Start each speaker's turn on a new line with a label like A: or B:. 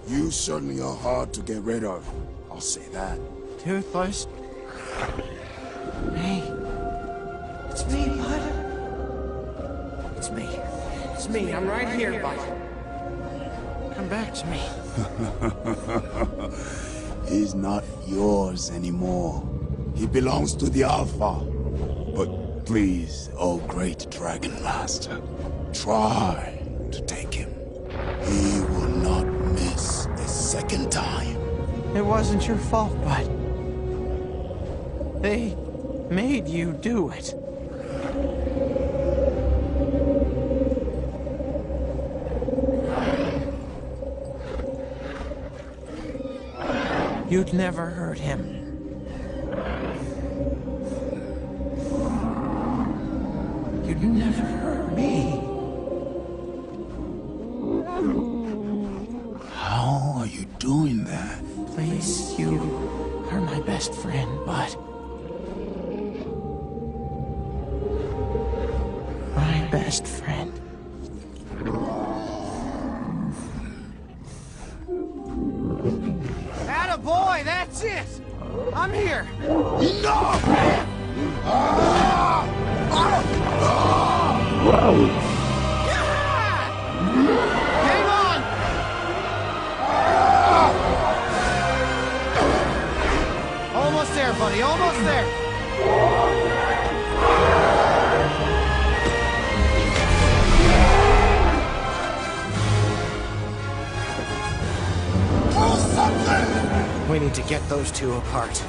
A: You certainly are hard to get rid of. I'll say that.
B: Toothless? Hey. It's me, bud. It's me. It's me. I'm right here, bud. Come back to me.
A: He's not yours anymore. He belongs to the Alpha. But please, oh great Dragon Master, try to take him. He will not miss a second time.
B: It wasn't your fault, bud. They made you do it. You'd never hurt him. You'd never hurt me.
A: How are you doing that?
B: Please, you are my best friend, bud. My best friend. Attaboy, that's it! I'm here!
A: Enough!
B: Hang on! Almost there, buddy, almost there!
A: Do something!
B: We need to get those two apart.